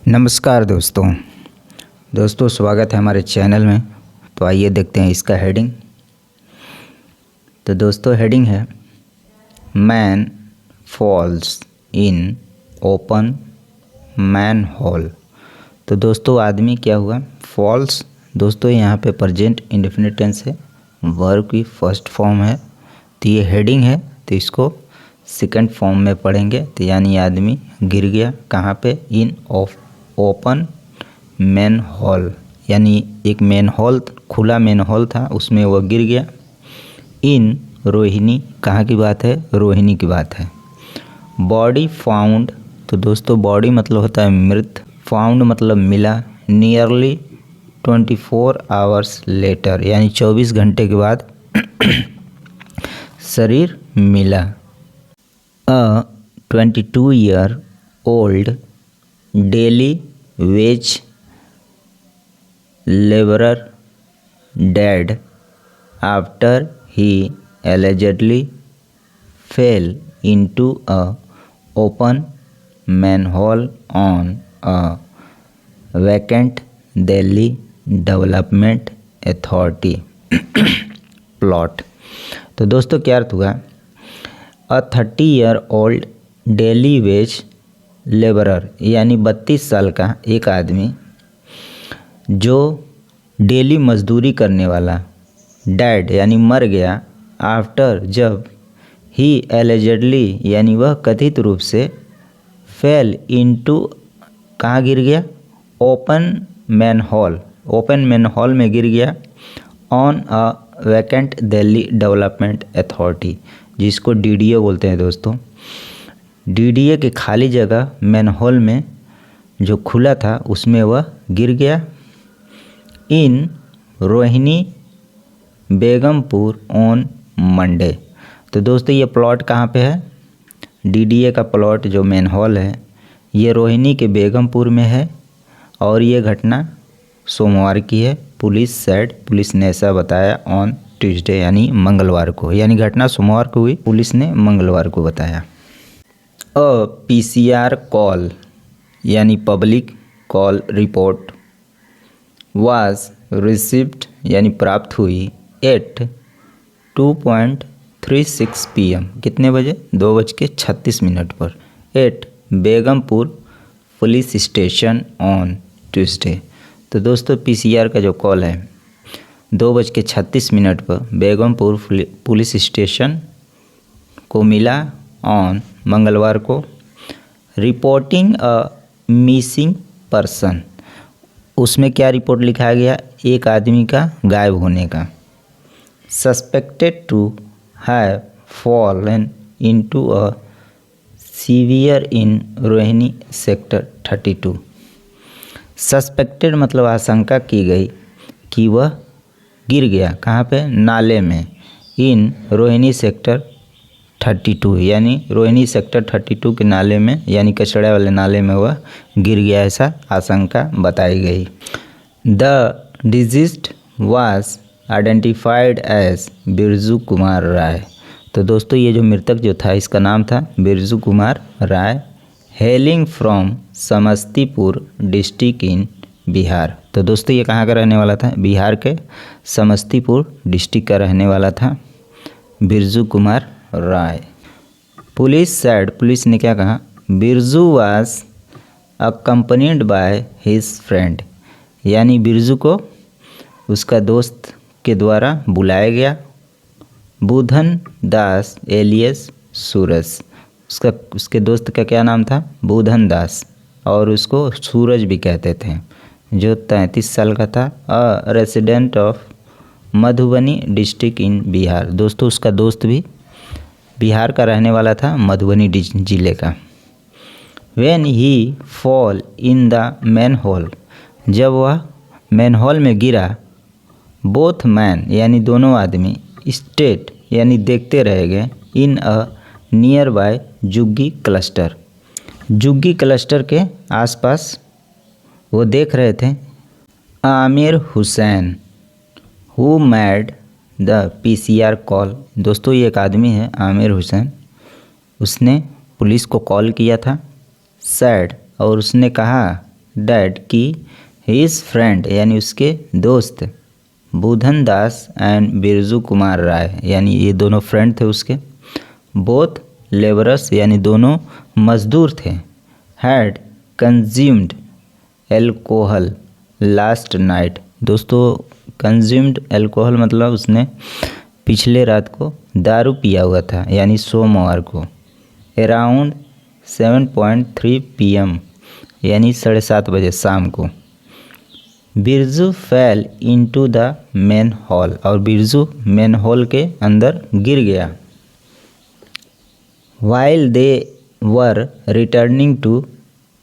नमस्कार दोस्तों स्वागत है हमारे चैनल में। तो आइए देखते हैं इसका हेडिंग। तो दोस्तों हेडिंग है man falls in open manhole. तो दोस्तों आदमी क्या हुआ, फॉल्स। दोस्तों यहाँ पे प्रेजेंट इंडेफिनिट टेंस है, वर्ब की फर्स्ट फॉर्म है। तो ये हेडिंग है, तो इसको सेकंड फॉर्म में पढ़ेंगे। तो यानी आदमी गिर गया कहाँ पे, इन ओपन मैन हॉल, यानी एक मैन हॉल, खुला मैन हॉल था, उसमें वह गिर गया। इन रोहिणी, कहाँ की बात है, रोहिणी की बात है। बॉडी फाउंड, तो दोस्तों बॉडी मतलब होता है मृत, फाउंड मतलब मिला। नियरली 24 आवर्स लेटर, यानी 24 घंटे के बाद शरीर मिला। अ 22-year-old daily veg laborer dead after he allegedly fell into a open manhole on a vacant Delhi Development Authority plot. तो दोस्तों क्या अर्थ हुआ, अ 30-year-old डेली वेज लेबरर, यानी 32 साल का एक आदमी जो डेली मजदूरी करने वाला, डैड यानी मर गया, आफ्टर जब, ही एलिजेडली यानी वह कथित रूप से, फेल इनटू कहाँ गिर गया, open man hall, open man hall में गिर गया। On a vacant Delhi development authority, जिसको डीडीए बोलते हैं दोस्तों। डीडीए के खाली जगह मैन हॉल में जो खुला था उसमें वह गिर गया। इन रोहिणी बेगमपुर ऑन मंडे। तो दोस्तों ये प्लॉट कहाँ पे है, डीडीए का प्लॉट जो मैन हॉल है ये रोहिणी के बेगमपुर में है, और ये घटना सोमवार की है। पुलिस ने ऐसा बताया ऑन ट्यूसडे, यानी मंगलवार को, यानी घटना सोमवार को हुई, पुलिस ने मंगलवार को बताया। अ पीसीआर कॉल यानी public call report was received यानी प्राप्त हुई एट 2:36 PM, कितने बजे, 2:36 पर, at Begampur police station on Tuesday. तो दोस्तों पीसीआर का जो कॉल है 2:36 पर बेगमपुर पुलिस स्टेशन को मिला ऑन मंगलवार को। रिपोर्टिंग अ मिसिंग पर्सन, उसमें क्या रिपोर्ट लिखा गया, एक आदमी का गायब होने का। Suspected to have fallen into a sewer in Rohini sector 32। Suspected मतलब आशंका की गई कि वह गिर गया कहाँ पे, नाले में। इन रोहिणी सेक्टर 32, यानी रोहिणी सेक्टर 32 के नाले में, यानी कचड़े वाले नाले में वह गिर गया, ऐसा आशंका बताई गई। The diseased was identified as Birju Kumar Rai. तो दोस्तों ये जो मृतक जो था इसका नाम था Birju Kumar Rai, hailing from Samastipur district in Bihar. तो दोस्तों ये कहाँ का रहने वाला था, बिहार के समस्तीपुर डिस्ट्रिक्ट का रहने वाला था बिरजू कुमार राय। पुलिस सैड, पुलिस ने क्या कहा, Birju was accompanied by his friend, यानी बिरजू को उसका दोस्त के द्वारा बुलाया गया। बुधन दास एलियस सूरज, उसके दोस्त का क्या नाम था, बुधन दास, और उसको सूरज भी कहते थे, जो 33 साल का था। A resident of Madhubani district in Bihar. दोस्तों उसका दोस्त भी बिहार का रहने वाला था, मधुबनी जिले का। When he fall in the man hall, जब वह मैन हॉल में गिरा, बोथ मैन यानी दोनों आदमी, स्टेट यानी देखते रह गए, in a nearby jhuggi cluster, jhuggi cluster के आसपास वो देख रहे थे। Aamir Hussain who made the PCR call. दोस्तों ये एक आदमी है आमिर हुसैन, उसने पुलिस को कॉल किया था। सैड, और उसने कहा डैट कि हिज फ्रेंड यानी उसके दोस्त बुधन दास एंड बिरजू कुमार राय यानी ये दोनों फ्रेंड थे उसके, बोथ लेबरर्स यानी दोनों मजदूर थे, had consumed alcohol last night. दोस्तों कंज्यूम्ड एल्कोहल मतलब उसने पिछले रात को दारू पिया हुआ था यानी सोमवार को, अराउंड 7:3 PM यानी 7:30 बजे शाम को। Birju fell into the manhole और बिरजू मेन हॉल के अंदर गिर गया। While they were returning to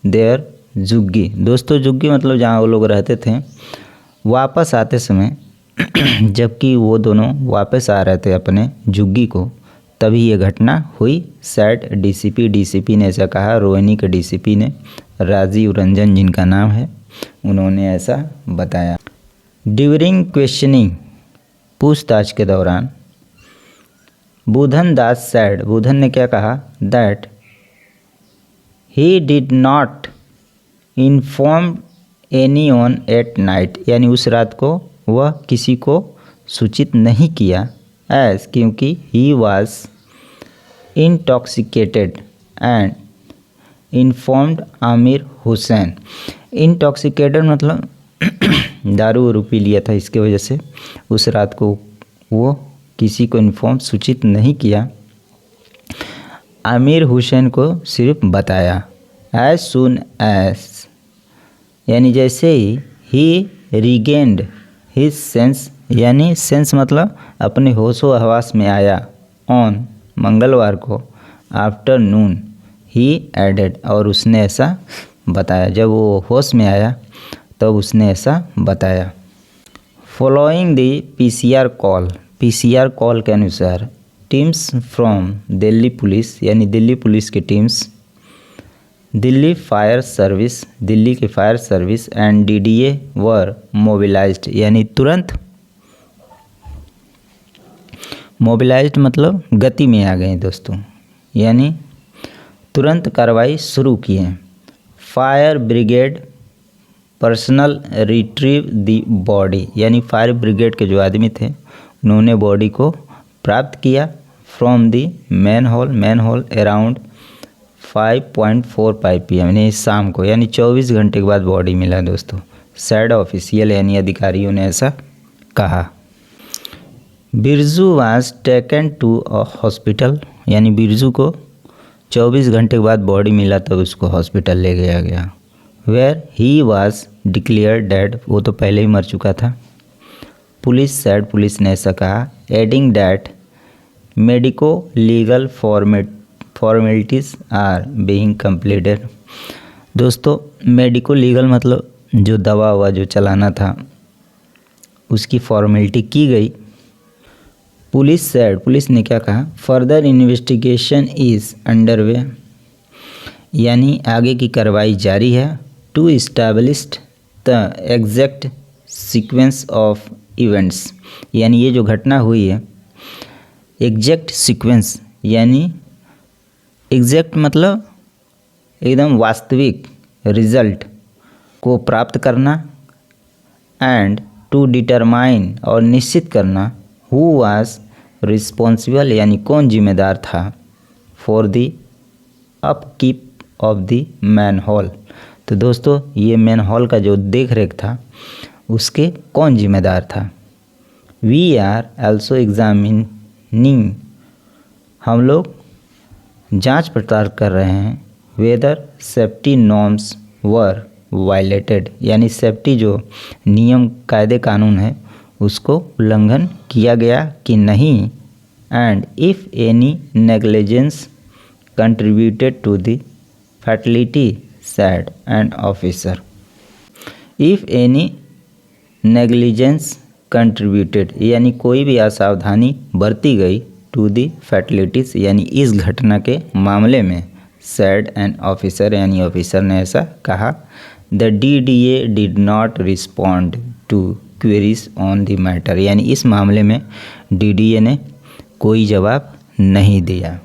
their jhuggi. दोस्तों झुग्गी मतलब जहाँ वो लोग रहते थे, वापस आते समय जबकि वो दोनों वापस आ रहे थे अपने झुग्गी को, तभी ये घटना हुई। सेट डीसीपी ने ऐसा कहा, रोहिणी के डीसीपी ने, राजीव रंजन जिनका नाम है, उन्होंने ऐसा बताया। ड्यूरिंग क्वेश्चनिंग पूछताछ के दौरान बुधन दास सैड, बुधन ने क्या कहा, that he did not inform any on at night यानी उस रात को वह किसी को सूचित नहीं किया, एज क्योंकि he was intoxicated and informed Aamir Hussain. Intoxicated मतलब दारू वारू पी लिया था, इसके वजह से उस रात को वो किसी को इन्फॉर्म सूचित नहीं किया, आमिर हुसैन को सिर्फ बताया। एज सुन एज यानी जैसे ही रिगेंड हिज सेंस यानी सेंस मतलब अपने होशो हवास में आया, ऑन मंगलवार को, आफ्टरनून ही एडेड और उसने ऐसा बताया, जब वो होश में आया तब उसने ऐसा बताया। फॉलोइंग द पीसीआर कॉल के अनुसार टीम्स फ्रॉम दिल्ली पुलिस यानी दिल्ली पुलिस की teams, Delhi fire service, Delhi की fire service and DDA were mobilised यानी तुरंत, मोबिलाइज्ड मतलब गति में आ गए दोस्तों, यानी तुरंत कार्रवाई शुरू किए। Fire brigade personal retrieve the body यानी फायर ब्रिगेड के जो आदमी थे उन्होंने बॉडी को प्राप्त किया from the man hall around 5:45 PM यानी शाम को, यानी 24 घंटे के बाद बॉडी मिला दोस्तों। सैड ऑफिशियल यानी अधिकारियों ने ऐसा कहा। Birju was taken to a hospital यानी बिरजू को 24 घंटे के बाद बॉडी मिला तब उसको हॉस्पिटल ले गया गया। Where he was declared dead, वो तो पहले ही मर चुका था। पुलिस सैड, पुलिस ने ऐसा कहा, adding that medico legal formalities are being completed. दोस्तों मेडिको लीगल मतलब जो दवा हुआ जो चलाना था उसकी फॉर्मेलिटी की गई। पुलिस सैड, पुलिस ने क्या कहा, फर्दर इन्वेस्टिगेशन इज़ अंडरवे यानी आगे की कार्रवाई जारी है। To establish the exact sequence of events यानी ये जो घटना हुई है, एग्जैक्ट सीक्वेंस यानी एग्जैक्ट मतलब एकदम वास्तविक रिजल्ट को प्राप्त करना, एंड टू डिटरमाइन और निश्चित करना हु वाज रिस्पॉन्सिबल यानी कौन जिम्मेदार था, for the upkeep of the man hall. तो दोस्तों ये मैन हॉल का जो देख रेख था उसके कौन जिम्मेदार था। वी आर ऑल्सो एग्जामिनिंग, हम लोग जांच पड़ताल कर रहे हैं, वेदर सेफ्टी नॉर्म्स वर वायलेटेड यानी सेफ्टी जो नियम कायदे कानून है उसको उल्लंघन किया गया कि नहीं, and if any negligence contributed to the fatality said an officer. If any negligence contributed यानी कोई भी असावधानी बरती गई, टू दी फैटलिटीज यानी इस घटना के मामले में, सैड एंड ऑफिसर यानी ऑफिसर ने ऐसा कहा। The DDA did not respond to queries on the matter यानी इस मामले में डीडीए ने कोई जवाब नहीं दिया।